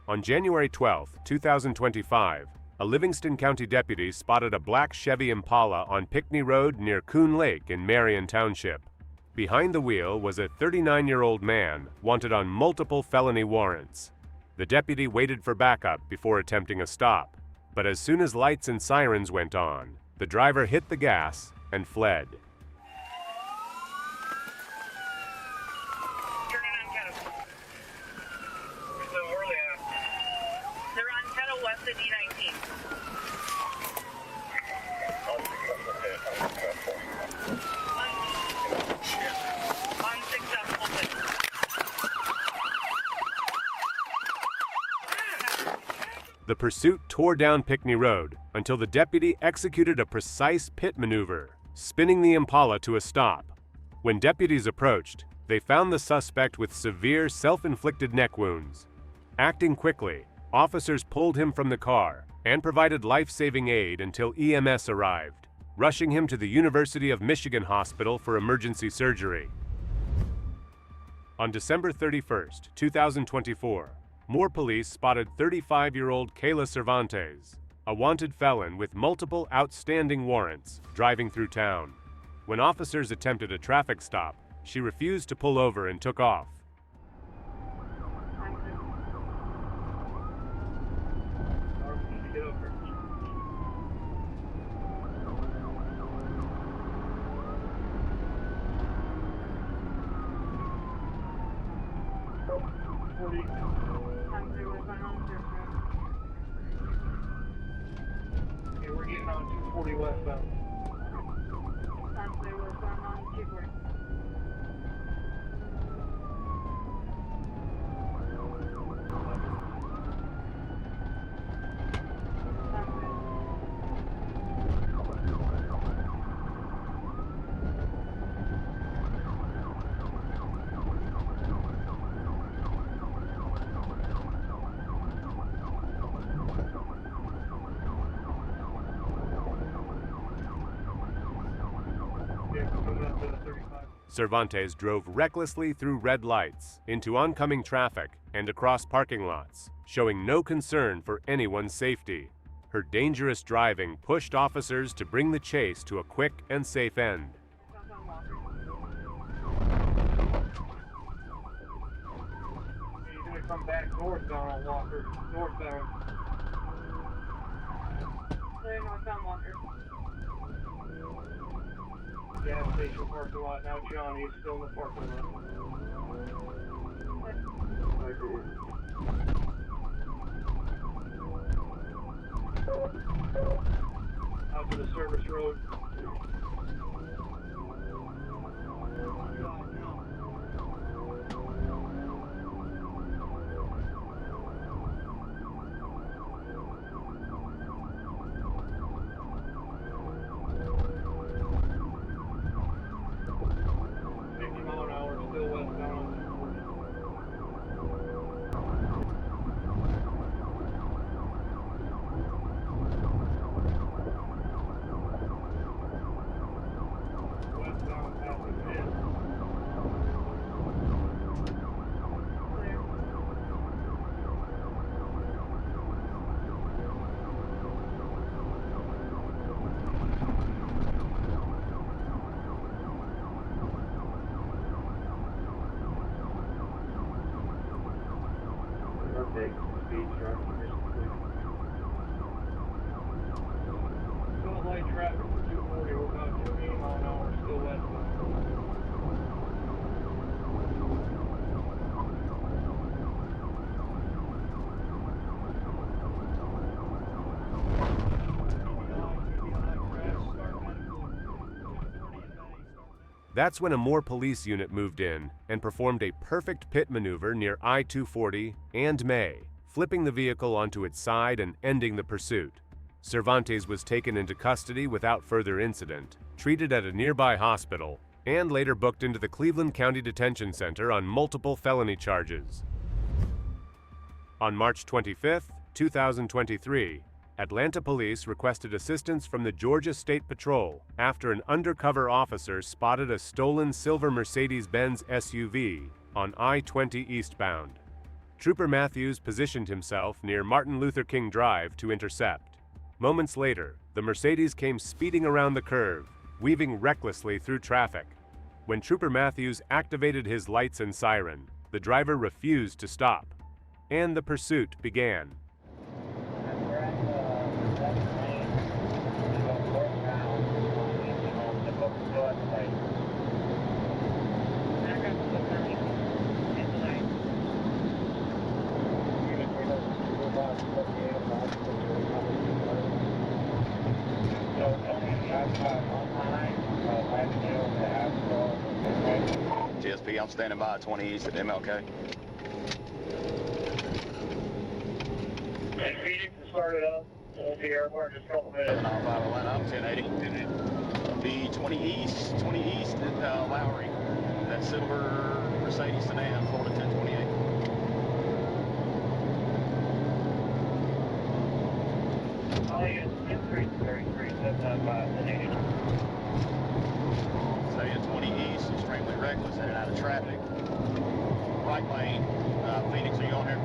On January 12, 2025, a Livingston County deputy spotted a black Chevy Impala on Pinckney Road near Coon Lake in Marion Township. Behind the wheel was a 39-year-old man wanted on multiple felony warrants. The deputy waited for backup before attempting a stop, but as soon as lights and sirens went on, the driver hit the gas and fled. They're on Kettle west of D19. Unsuccessful. The pursuit tore down Pinckney Road until the deputy executed a precise pit maneuver, spinning the Impala to a stop. When deputies approached, they found the suspect with severe self-inflicted neck wounds. Acting quickly, officers pulled him from the car and provided life-saving aid until EMS arrived, rushing him to the University of Michigan Hospital for emergency surgery. On December 31, 2024, more police spotted 35-year-old Kayla Cervantes, a wanted felon with multiple outstanding warrants, driving through town. When officers attempted a traffic stop, she refused to pull over and took off. Okay, we're getting on 240 westbound. Cervantes drove recklessly through red lights, into oncoming traffic, and across parking lots, showing no concern for anyone's safety. Her dangerous driving pushed officers to bring the chase to a quick and safe end. He's going to come back northbound on Walker. Northbound. They're northbound Walker. Gas station parking lot. Now Johnny is still in the parking lot. Out to the service road. Still light traffic for 240. We're about 280 miles an hour, still westbound. That's when a more police unit moved in and performed a perfect pit maneuver near I-240 and May, flipping the vehicle onto its side and ending the pursuit. Cervantes was taken into custody without further incident, treated at a nearby hospital, and later booked into the Cleveland County Detention Center on multiple felony charges. On March 25, 2023, Atlanta police requested assistance from the Georgia State Patrol after an undercover officer spotted a stolen silver Mercedes-Benz SUV on I-20 eastbound. Trooper Matthews positioned himself near Martin Luther King Drive to intercept. Moments later, the Mercedes came speeding around the curve, weaving recklessly through traffic. When Trooper Matthews activated his lights and siren, the driver refused to stop, and the pursuit began. GSP, I'm standing by at 20 East at MLK. Phoenix has started up. We'll be airport in just a couple minutes. 795 Atlanta, I'm 1080. Be 20 East at Lowry. That silver Mercedes sedan, Florida 1028. I'll use 3333 795 1080. Stay at 20 East, extremely reckless, headed out of traffic. Right lane, Phoenix, are you on here?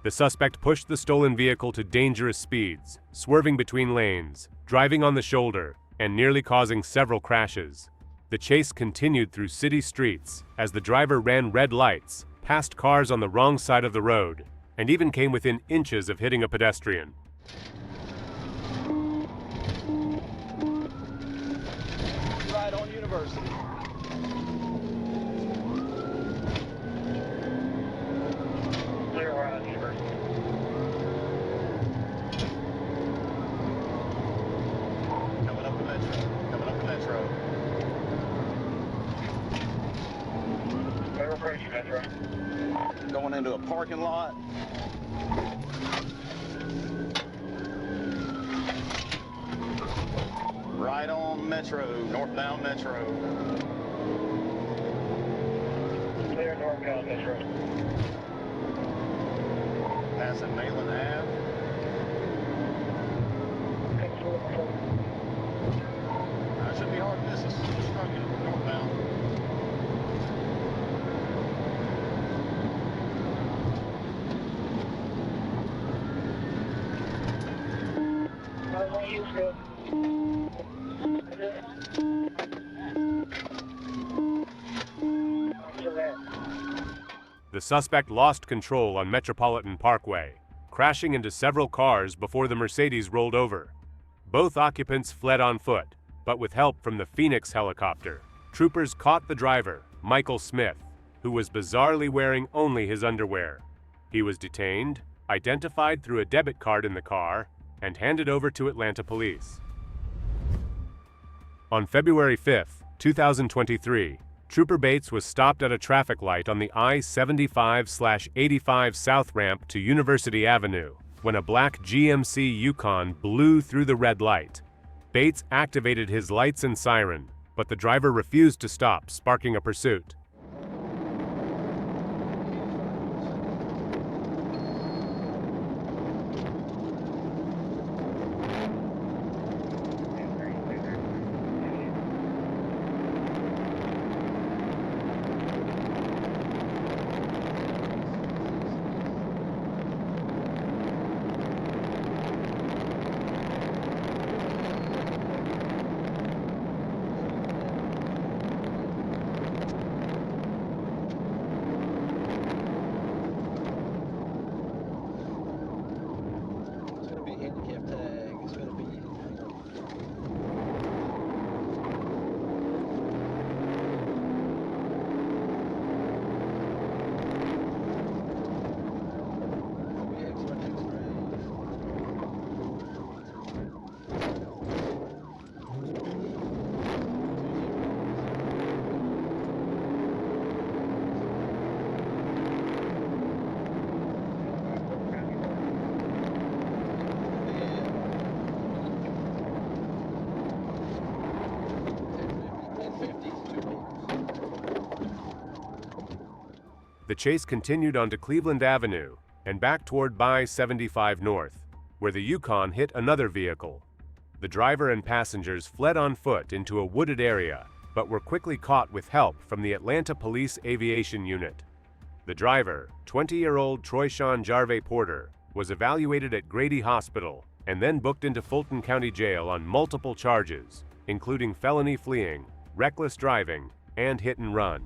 The suspect pushed the stolen vehicle to dangerous speeds, swerving between lanes, driving on the shoulder, and nearly causing several crashes. The chase continued through city streets as the driver ran red lights, passed cars on the wrong side of the road, and even came within inches of hitting a pedestrian. Right on University. Clear around University. Coming up the metro. Where approach you, Metro? Going into a parking lot. Right on Metro, northbound Metro. Clear northbound Metro. Passing Mainland Ave. Should be hard to miss us. Struggling northbound. The suspect lost control on Metropolitan Parkway, crashing into several cars before the Mercedes rolled over. Both occupants fled on foot, but with help from the Phoenix helicopter, troopers caught the driver, Michael Smith, who was bizarrely wearing only his underwear. He was detained, identified through a debit card in the car, and handed over to Atlanta police. On February 5, 2023, Trooper Bates was stopped at a traffic light on the I-75/85 South ramp to University Avenue when a black GMC Yukon blew through the red light. Bates activated his lights and siren, but the driver refused to stop, sparking a pursuit. The chase continued onto Cleveland Avenue and back toward I-75 North, where the Yukon hit another vehicle. The driver and passengers fled on foot into a wooded area but were quickly caught with help from the Atlanta Police Aviation Unit. The driver, 20-year-old Troyshawn Jarve Porter, was evaluated at Grady Hospital and then booked into Fulton County Jail on multiple charges, including felony fleeing, reckless driving, and hit and run.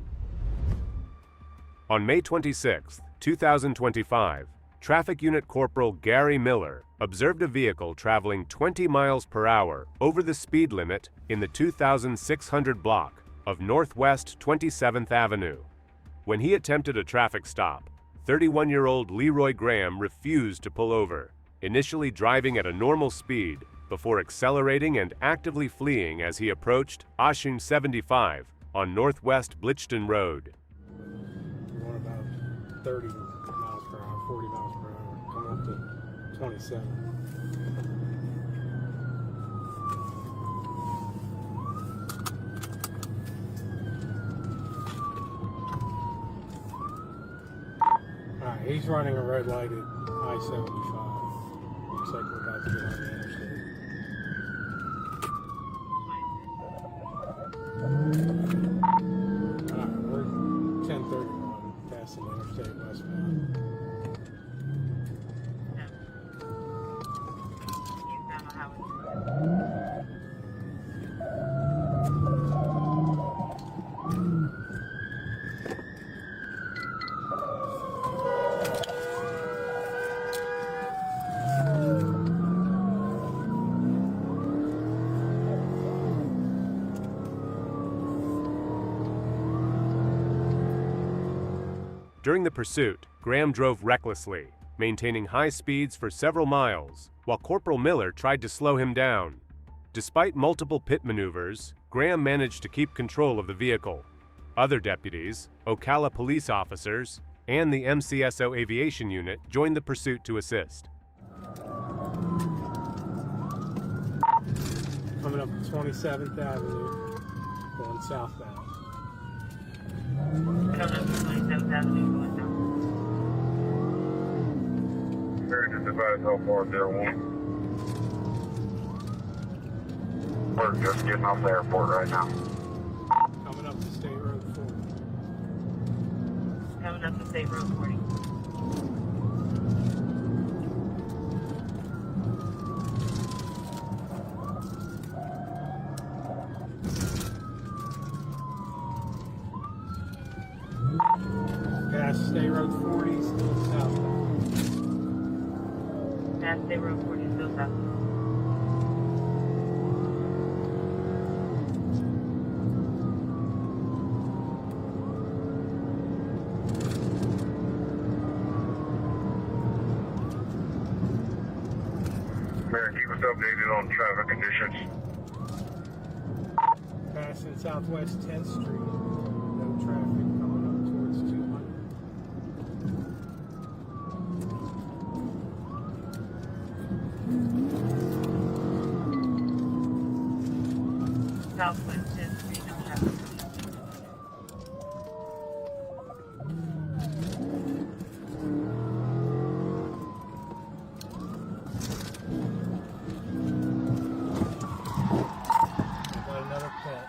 On May 26, 2025, Traffic Unit Corporal Gary Miller observed a vehicle traveling 20 miles per hour over the speed limit in the 2600 block of Northwest 27th Avenue. When he attempted a traffic stop, 31-year-old Leroy Graham refused to pull over, initially driving at a normal speed before accelerating and actively fleeing as he approached Oshun 75 on Northwest Blychton Road. Going about 30 miles per hour, 40 miles per hour, coming up to 27. Alright, he's running a red light at I-75. Looks like we're about to get on the interstate. Alright, we're 1031, passing the interstate westbound. During the pursuit, Graham drove recklessly, maintaining high speeds for several miles, while Corporal Miller tried to slow him down. Despite multiple pit maneuvers, Graham managed to keep control of the vehicle. Other deputies, Ocala police officers, and the MCSO Aviation Unit joined the pursuit to assist. Coming up 27th Avenue, going southbound. I don't know if 27th Avenue going down. Very just advise how far there one. We're just getting off the airport right now. Coming up to State Road 40. Coming up to State Road 40. Past State Road 40, still southbound. Past State Road 40, still south. Mayor, keep us updated on traffic conditions. Passing Southwest 10th Street. No traffic coming up towards 200. Southwest 10th Street, no traffic. Got another pit.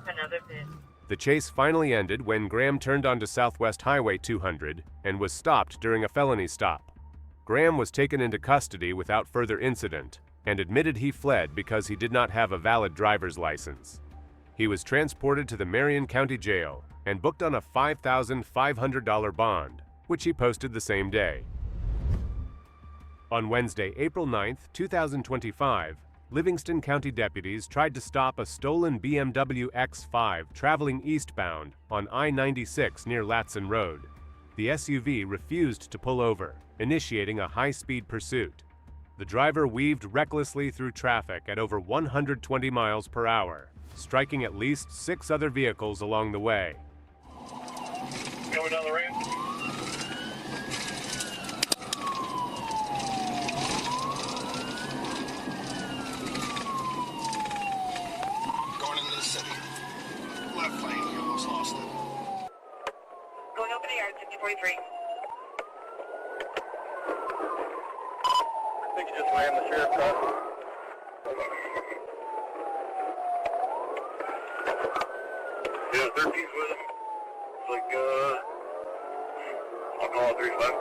Another pit. The chase finally ended when Graham turned onto Southwest Highway 200 and was stopped during a felony stop. Graham was taken into custody without further incident and admitted he fled because he did not have a valid driver's license. He was transported to the Marion County Jail and booked on a $5,500 bond, which he posted the same day. On Wednesday, April 9, 2025, Livingston County deputies tried to stop a stolen BMW X5 traveling eastbound on I-96 near Latson Road. The SUV refused to pull over, initiating a high-speed pursuit. The driver weaved recklessly through traffic at over 120 miles per hour, striking at least 6 other vehicles along the way. Coming down the ramp. Going into the city. Left lane, you almost lost it. Going over the yard, 5043. I think you just ran the sheriff car. Yeah, 13's with him. It's like, I'll call it 35.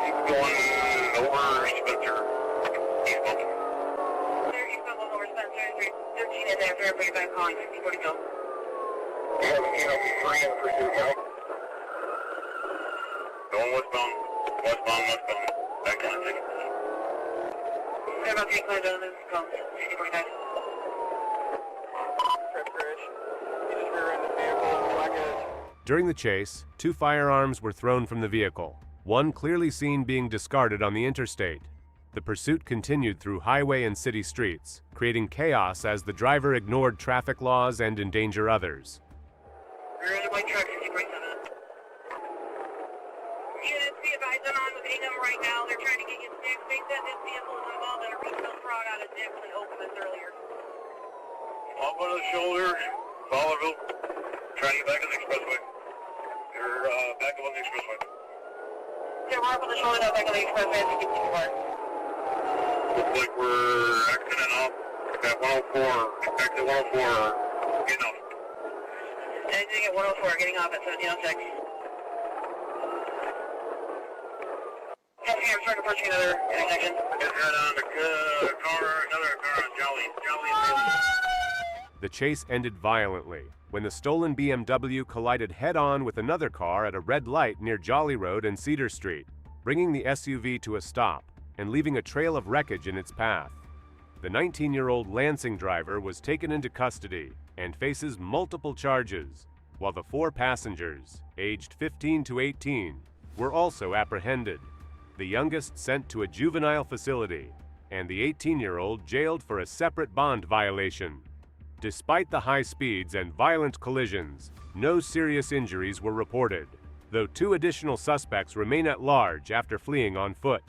He's going over Spencer. Eastbound. There, eastbound going over Spencer, 13 in there, Fairfield, back calling, 6042. We have 3 in pursuit now. Going westbound. Westbound. Back on 6. They're about 3 cars out of this, calling 6045. During the chase, 2 firearms were thrown from the vehicle, one clearly seen being discarded on the interstate. The pursuit continued through highway and city streets, creating chaos as the driver ignored traffic laws and endangered others. We're in a white truck, 6047. Units, be advised, I'm on with Ingham right now. They're trying to get you sticks. They said this vehicle is involved in a retail fraud out of Dix and Okemos earlier. Up on the shoulder, Fowlerville. Trying to get back on the expressway. You're back up on the expressway. Yeah, we're up on the shoulder now, back on the expressway, as you get too far. Looks like we're exiting off at 104. Exit 104. Getting off. Exiting at 104, getting off at 1706. I'm starting approaching another intersection. Just got on the another car on Jolly. The chase ended violently when the stolen BMW collided head-on with another car at a red light near Jolly Road and Cedar Street, bringing the SUV to a stop and leaving a trail of wreckage in its path. The 19-year-old Lansing driver was taken into custody and faces multiple charges, while the 4 passengers, aged 15 to 18, were also apprehended. The youngest sent to a juvenile facility, and the 18-year-old jailed for a separate bond violation. Despite the high speeds and violent collisions, no serious injuries were reported, though 2 additional suspects remain at large after fleeing on foot.